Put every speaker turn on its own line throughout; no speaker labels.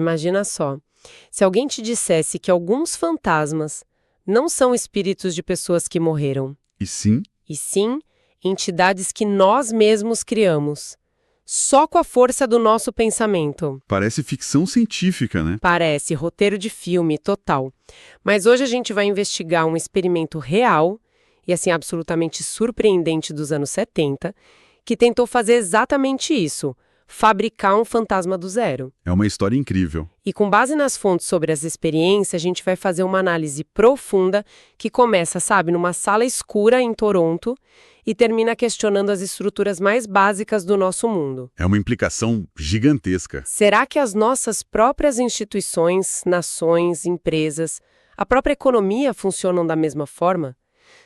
Imagina só, se alguém te dissesse que alguns fantasmas não são espíritos de pessoas que morreram,
E sim,
e sim entidades que nós mesmos criamos, só com a força do nosso pensamento.
parece ficção científica, né?
Parece roteiro de filme total. Mas hoje a gente vai investigar um experimento real e assim absolutamente surpreendente dos anos 70, que tentou fazer exatamente isso, fabricar um fantasma do zero.
É uma história incrível.
E com base nas fontes sobre as experiências, a gente vai fazer uma análise profunda que começa, sabe, numa sala escura em Toronto e termina questionando as estruturas mais básicas do nosso mundo.
É uma implicação gigantesca.
Será que as nossas próprias instituições, nações, empresas, a própria economia funcionam da mesma forma?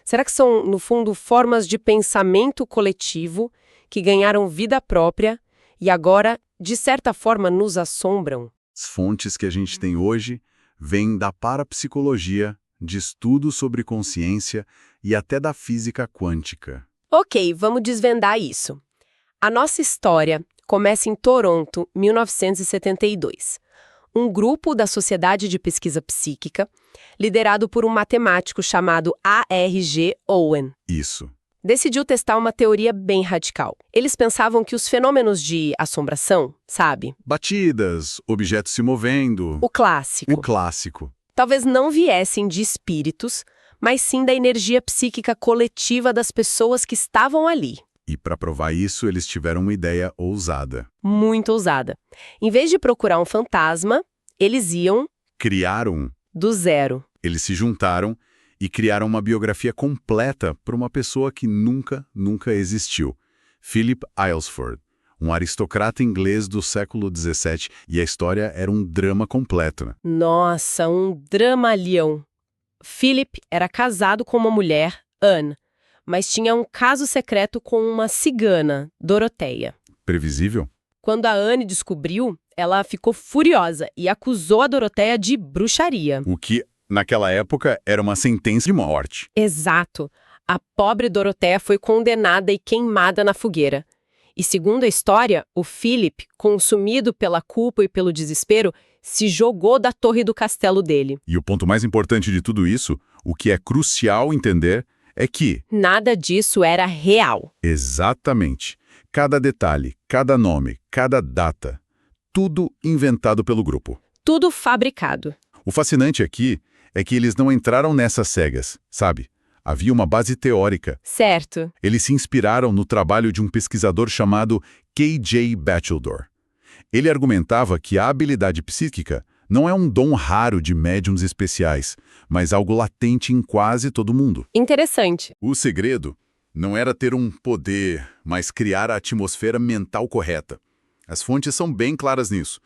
Será que são, no fundo, formas de pensamento coletivo que ganharam vida própria e agora, de certa forma, nos assombram?
As fontes que a gente tem hoje vêm da parapsicologia, de estudos sobre consciência e até da física quântica.
Ok, vamos desvendar isso. A nossa história começa em Toronto, 1972. Um grupo da Sociedade de Pesquisa Psíquica, liderado por um matemático chamado A.R.G. Owen,
Isso.
decidiu testar uma teoria bem radical. Eles pensavam que os fenômenos de assombração, sabe?
Batidas, objetos se movendo.
O clássico.
O clássico.
Talvez não viessem de espíritos, mas sim da energia psíquica coletiva das pessoas que estavam ali.
E para provar isso, eles tiveram uma ideia ousada.
Muito ousada. Em vez de procurar um fantasma, eles iam
Criaram,
do zero.
eles se juntaram e criaram uma biografia completa para uma pessoa que nunca existiu. Philip Aylesford, um aristocrata inglês do século XVII, e a história era um drama completo, né?
Nossa, um dramalhão. Philip era casado com uma mulher, Anne, mas tinha um caso secreto com uma cigana, Doroteia.
Previsível?
Quando a Anne descobriu, ela ficou furiosa e acusou a Doroteia de bruxaria.
O que, naquela época, era uma sentença de morte.
Exato. A pobre Doroteia foi condenada e queimada na fogueira. E segundo a história, o Philip, consumido pela culpa e pelo desespero, se jogou da torre do castelo dele.
E o ponto mais importante de tudo isso, o que é crucial entender, é que,
Nada disso era real.
exatamente, cada detalhe, cada nome, cada data, tudo inventado pelo grupo.
Tudo fabricado.
O fascinante aqui é que eles não entraram nessas cegas, sabe? Havia uma base teórica.
Certo.
Eles se inspiraram no trabalho de um pesquisador chamado K.J. Batchelor. Ele argumentava que a habilidade psíquica não é um dom raro de médiums especiais, mas algo latente em quase todo mundo.
Interessante.
O segredo não era ter um poder, mas criar a atmosfera mental correta. As fontes são bem claras nisso.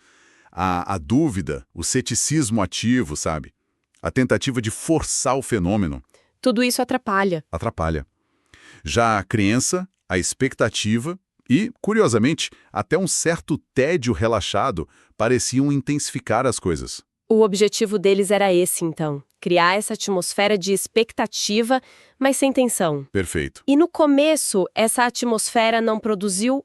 A dúvida, o ceticismo ativo, sabe? A tentativa de forçar o fenômeno
Tudo isso atrapalha.
atrapalha. Já a crença, a expectativa e, curiosamente, até um certo tédio relaxado pareciam intensificar as coisas.
O objetivo deles era esse, então. Criar essa atmosfera de expectativa, mas sem tensão.
Perfeito.
E no começo, essa atmosfera não produziu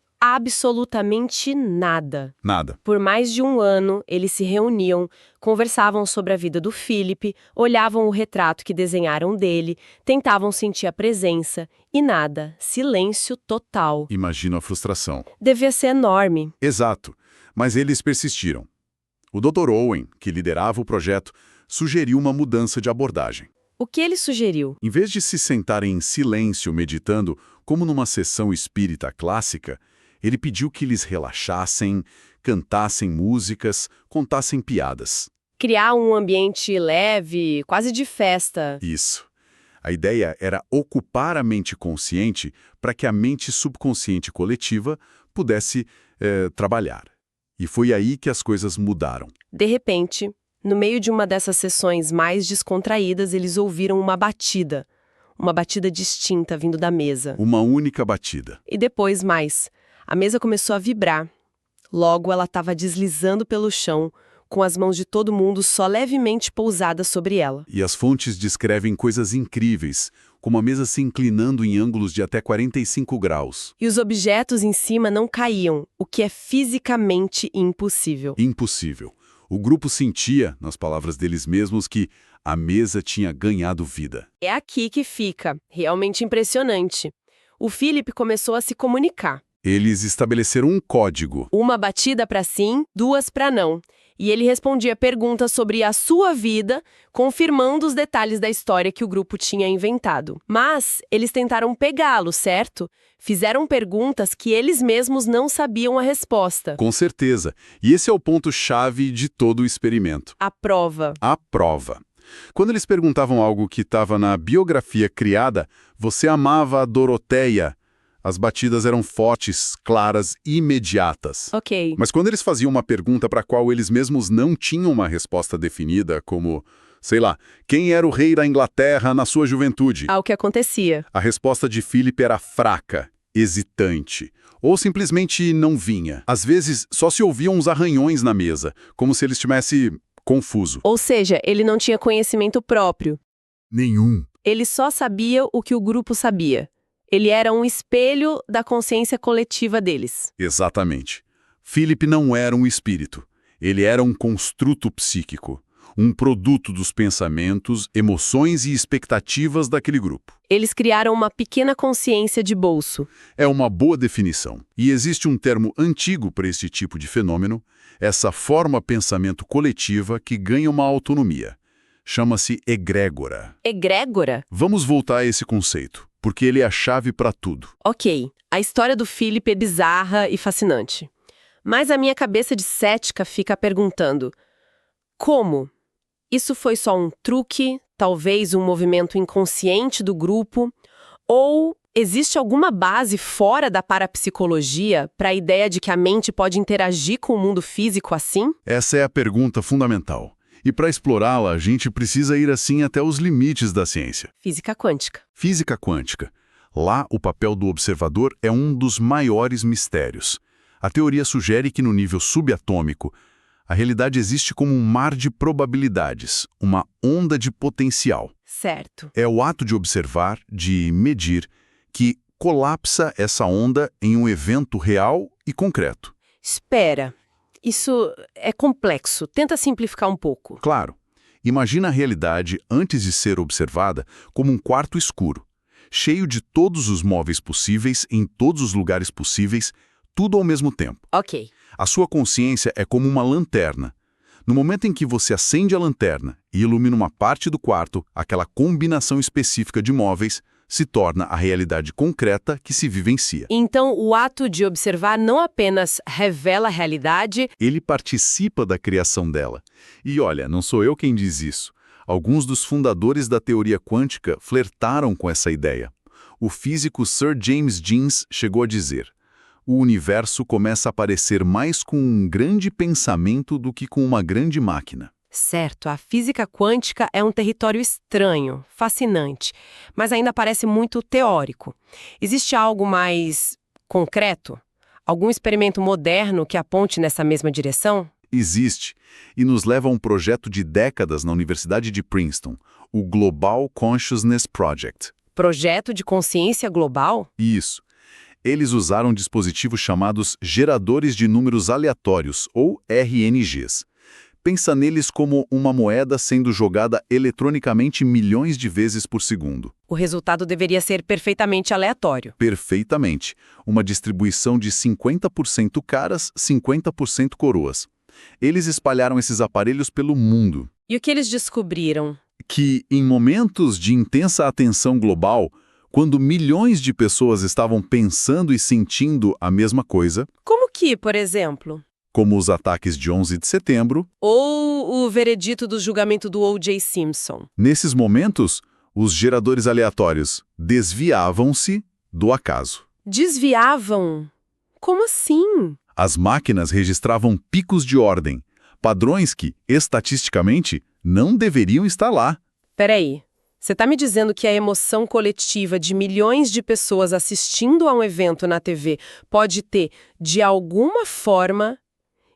absolutamente nada.
Nada.
Por mais de um ano, eles se reuniam, conversavam sobre a vida do Philip, olhavam o retrato que desenharam dele, tentavam sentir a presença, e nada, silêncio total.
Imagino a frustração.
Devia ser enorme.
Exato. Mas eles persistiram. O Dr. Owen, que liderava o projeto, sugeriu uma mudança de abordagem.
O que ele sugeriu?
Em vez de se sentarem em silêncio meditando, como numa sessão espírita clássica, ele pediu que eles relaxassem, cantassem músicas, contassem piadas.
Criar um ambiente leve, quase de festa.
Isso. A ideia era ocupar a mente consciente para que a mente subconsciente coletiva pudesse trabalhar. E foi aí que as coisas mudaram.
De repente, no meio de uma dessas sessões mais descontraídas, eles ouviram uma batida. Uma batida distinta vindo da mesa.
Uma única batida.
E depois mais. A mesa começou a vibrar. Logo, ela estava deslizando pelo chão, com as mãos de todo mundo só levemente pousadas sobre ela.
E as fontes descrevem coisas incríveis, como a mesa se inclinando em ângulos de até 45 graus.
E os objetos em cima não caíam, o que é fisicamente impossível.
Impossível. O grupo sentia, nas palavras deles mesmos, que a mesa tinha ganhado vida.
É aqui que fica, realmente impressionante. O Philip começou a se comunicar.
Eles estabeleceram um código.
Uma batida para sim, duas para não. E ele respondia perguntas sobre a sua vida, confirmando os detalhes da história que o grupo tinha inventado. Mas eles tentaram pegá-lo, certo? Fizeram perguntas que eles mesmos não sabiam a resposta.
Com certeza. E esse é o ponto-chave de todo o experimento.
A prova.
A prova. Quando eles perguntavam algo que estava na biografia criada, você amava a Doroteia. As batidas eram fortes, claras e imediatas.
Ok.
Mas quando eles faziam uma pergunta para a qual eles mesmos não tinham uma resposta definida, como, sei lá, quem era o rei da Inglaterra na sua juventude?
Ao que acontecia.
A resposta de Philip era fraca, hesitante, ou simplesmente não vinha. Às vezes, só se ouviam uns arranhões na mesa, como se ele estivesse confuso.
Ou seja, ele não tinha conhecimento próprio.
Nenhum.
Ele só sabia o que o grupo sabia. Ele era um espelho da consciência coletiva deles.
Exatamente. Philip não era um espírito. Ele era um construto psíquico, um produto dos pensamentos, emoções e expectativas daquele grupo.
Eles criaram uma pequena consciência de bolso.
É uma boa definição. E existe um termo antigo para esse tipo de fenômeno, essa forma pensamento coletiva que ganha uma autonomia. Chama-se egrégora.
Egrégora?
Vamos voltar a esse conceito, porque ele é a chave para tudo.
Ok, a história do Philip é bizarra e fascinante. Mas a minha cabeça de cética fica perguntando: como? Isso foi só um truque, talvez um movimento inconsciente do grupo? Ou existe alguma base fora da parapsicologia para a ideia de que a mente pode interagir com o mundo físico assim?
Essa é a pergunta fundamental. E para explorá-la, a gente precisa ir assim até os limites da ciência.
Física quântica.
Física quântica. Lá, o papel do observador é um dos maiores mistérios. A teoria sugere que no nível subatômico, a realidade existe como um mar de probabilidades, uma onda de potencial.
Certo.
É o ato de observar, de medir, que colapsa essa onda em um evento real e concreto.
Espera. Isso é complexo. Tenta simplificar um pouco.
Claro. Imagina a realidade, antes de ser observada, como um quarto escuro, cheio de todos os móveis possíveis, em todos os lugares possíveis, tudo ao mesmo tempo.
Ok.
A sua consciência é como uma lanterna. No momento em que você acende a lanterna e ilumina uma parte do quarto, aquela combinação específica de móveis se torna a realidade concreta que se vivencia.
Então, o ato de observar não apenas revela a realidade...
Ele participa da criação dela. E olha, não sou eu quem diz isso. Alguns dos fundadores da teoria quântica flertaram com essa ideia. O físico Sir James Jeans chegou a dizer: o universo começa a parecer mais com um grande pensamento do que com uma grande máquina.
Certo, a física quântica é um território estranho, fascinante, mas ainda parece muito teórico. Existe algo mais concreto? Algum experimento moderno que aponte nessa mesma direção?
Existe, e nos leva a um projeto de décadas na Universidade de Princeton, o Global Consciousness Project.
Projeto de consciência global?
Isso. Eles usaram dispositivos chamados geradores de números aleatórios, ou RNGs. Pensa neles como uma moeda sendo jogada eletronicamente milhões de vezes por segundo.
O resultado deveria ser perfeitamente aleatório.
Perfeitamente. Uma distribuição de 50% caras, 50% coroas. Eles espalharam esses aparelhos pelo mundo.
E o que eles descobriram?
Que, em momentos de intensa atenção global, quando milhões de pessoas estavam pensando e sentindo a mesma coisa...
Como que, por exemplo?
Como os ataques de 11 de setembro...
Ou o veredito do julgamento do O.J. Simpson.
Nesses momentos, os geradores aleatórios desviavam-se do acaso.
Desviavam? Como assim?
As máquinas registravam picos de ordem, padrões que, estatisticamente, não deveriam estar lá.
Peraí, você está me dizendo que a emoção coletiva de milhões de pessoas assistindo a um evento na TV pode ter, de alguma forma,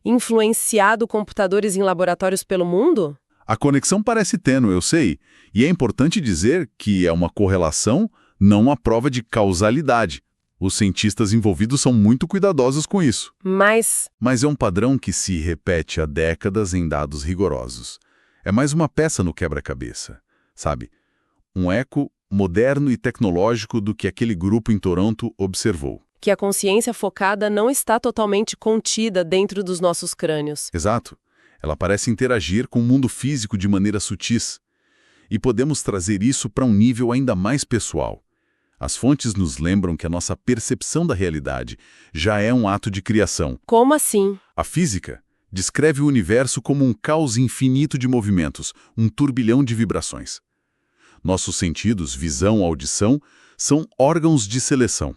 influenciado computadores em laboratórios pelo mundo?
A conexão parece tênue, eu sei, e é importante dizer que é uma correlação, não uma prova de causalidade. Os cientistas envolvidos são muito cuidadosos com isso.
Mas
Mas é um padrão que se repete há décadas em dados rigorosos. É mais uma peça no quebra-cabeça, sabe? Um eco moderno e tecnológico do que aquele grupo em Toronto observou.
que a consciência focada não está totalmente contida dentro dos nossos crânios.
Exato. Ela parece interagir com o mundo físico de maneira sutis. E podemos trazer isso para um nível ainda mais pessoal. As fontes nos lembram que a nossa percepção da realidade já é um ato de criação.
Como assim?
A física descreve o universo como um caos infinito de movimentos, um turbilhão de vibrações. Nossos sentidos, visão, audição, são órgãos de seleção.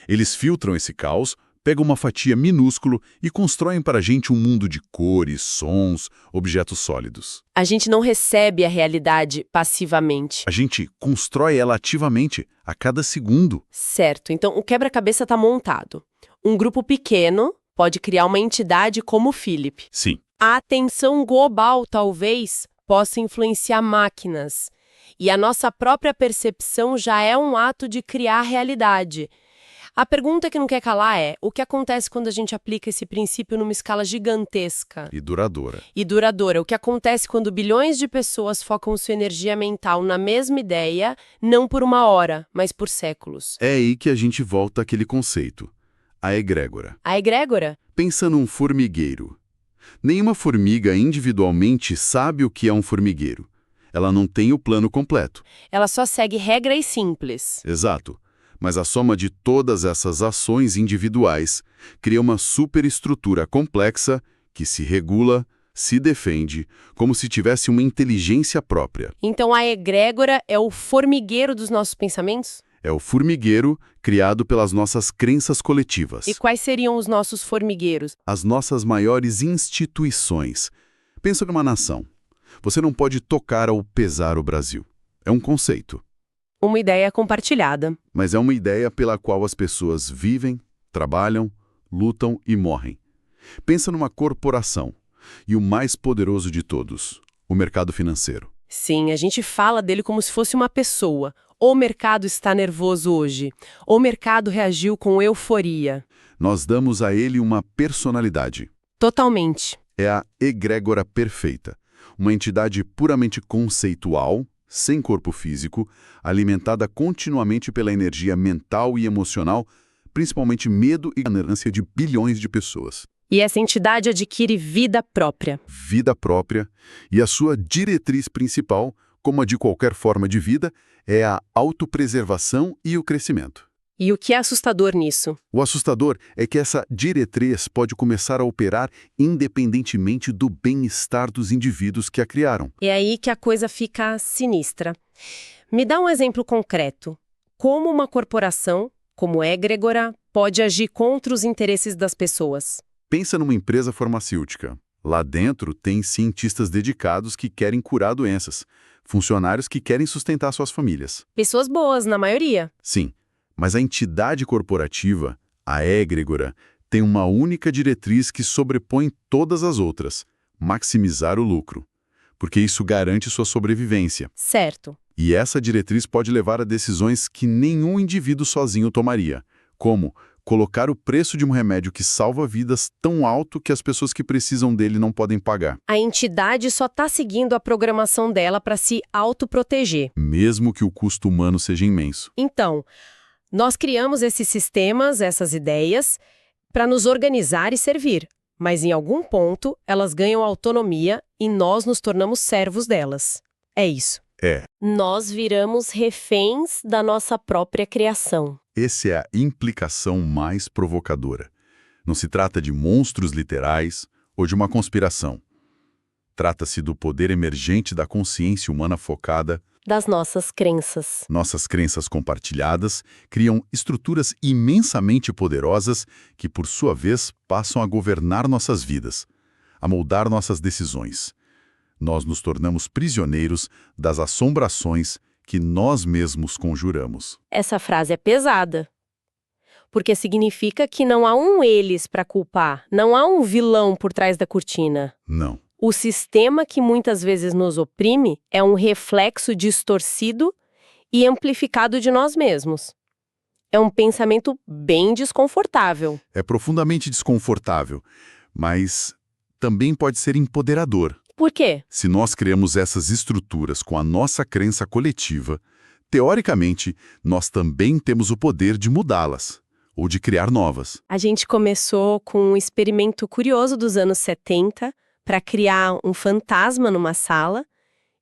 Eles filtram esse caos, pegam uma fatia minúscula e constroem para a gente um mundo de cores, sons, objetos sólidos.
A gente não recebe a realidade passivamente.
A gente constrói ela ativamente, a cada segundo.
Certo, então o quebra-cabeça está montado. Um grupo pequeno pode criar uma entidade como o Philip.
Sim,
A atenção global, talvez, possa influenciar máquinas. E a nossa própria percepção já é um ato de criar realidade. A pergunta que não quer calar é: o que acontece quando a gente aplica esse princípio numa escala gigantesca
e duradoura.
e duradoura? O que acontece quando bilhões de pessoas focam sua energia mental na mesma ideia, não por uma hora, mas por séculos?
É aí que a gente volta àquele conceito, a egrégora.
A egrégora?
Pensa num formigueiro. Nenhuma formiga individualmente sabe o que é um formigueiro. Ela não tem o plano completo.
Ela só segue regras simples.
Exato. Mas a soma de todas essas ações individuais cria uma superestrutura complexa que se regula, se defende, como se tivesse uma inteligência própria.
Então a egrégora é o formigueiro dos nossos pensamentos?
É o formigueiro criado pelas nossas crenças coletivas.
E quais seriam os nossos formigueiros?
As nossas maiores instituições. Pensa numa nação. Você não pode tocar ou pesar o Brasil. É um conceito.
Uma ideia compartilhada.
Mas é uma ideia pela qual as pessoas vivem, trabalham, lutam e morrem. Pensa numa corporação. E o mais poderoso de todos, o mercado financeiro.
Sim, a gente fala dele como se fosse uma pessoa. O mercado está nervoso hoje. O mercado reagiu com euforia.
Nós damos a ele uma personalidade.
Totalmente.
É a egrégora perfeita. Uma entidade puramente conceitual, sem corpo físico, alimentada continuamente pela energia mental e emocional, principalmente medo e ganância de bilhões de pessoas.
E essa entidade adquire vida própria.
Vida própria, e a sua diretriz principal, como a de qualquer forma de vida, é a autopreservação e o crescimento.
E o que é assustador nisso?
O assustador é que essa diretriz pode começar a operar independentemente do bem-estar dos indivíduos que a criaram.
É aí que a coisa fica sinistra. Me dá um exemplo concreto. Como uma corporação, como egrégora, pode agir contra os interesses das pessoas?
Pensa numa empresa farmacêutica. Lá dentro tem cientistas dedicados que querem curar doenças, funcionários que querem sustentar suas famílias.
Pessoas boas, na maioria.
Sim, mas a entidade corporativa, a egrégora, tem uma única diretriz que sobrepõe todas as outras: maximizar o lucro. Porque isso garante sua sobrevivência.
Certo.
E essa diretriz pode levar a decisões que nenhum indivíduo sozinho tomaria, como colocar o preço de um remédio que salva vidas tão alto que as pessoas que precisam dele não podem pagar.
A entidade só está seguindo a programação dela para se autoproteger.
Mesmo que o custo humano seja imenso.
Então, nós criamos esses sistemas, essas ideias, para nos organizar e servir. Mas em algum ponto, elas ganham autonomia e nós nos tornamos servos delas. É isso.
É.
Nós viramos reféns da nossa própria criação.
Essa é a implicação mais provocadora. Não se trata de monstros literais ou de uma conspiração. Trata-se do poder emergente da consciência humana focada.
Das nossas crenças.
Nossas crenças compartilhadas criam estruturas imensamente poderosas que, por sua vez, passam a governar nossas vidas, a moldar nossas decisões. Nós nos tornamos prisioneiros das assombrações que nós mesmos conjuramos.
Essa frase é pesada. Porque significa que não há um eles para culpar, não há um vilão por trás da cortina.
Não.
O sistema que muitas vezes nos oprime é um reflexo distorcido e amplificado de nós mesmos. É um pensamento bem desconfortável.
É profundamente desconfortável, mas também pode ser empoderador.
Por quê?
Se nós criamos essas estruturas com a nossa crença coletiva, teoricamente, nós também temos o poder de mudá-las, ou de criar novas.
A gente começou com um experimento curioso dos anos 70 para criar um fantasma numa sala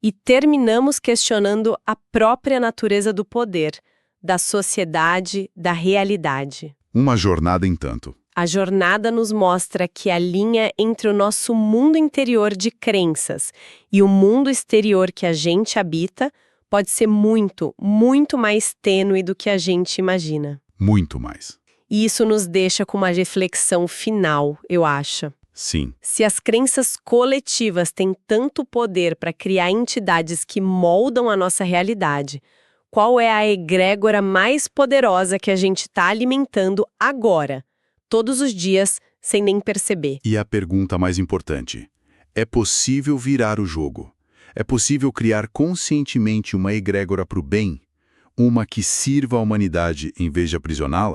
e terminamos questionando a própria natureza do poder, da sociedade, da realidade.
Uma jornada em tanto.
A jornada nos mostra que a linha entre o nosso mundo interior de crenças e o mundo exterior que a gente habita pode ser muito, muito mais tênue do que a gente imagina.
Muito mais.
E isso nos deixa com uma reflexão final, eu acho.
Sim.
Se as crenças coletivas têm tanto poder para criar entidades que moldam a nossa realidade, qual é a egrégora mais poderosa que a gente está alimentando agora, todos os dias, sem nem perceber?
E a pergunta mais importante: é possível virar o jogo? É possível criar conscientemente uma egrégora para o bem? Uma que sirva à humanidade em vez de aprisioná-la?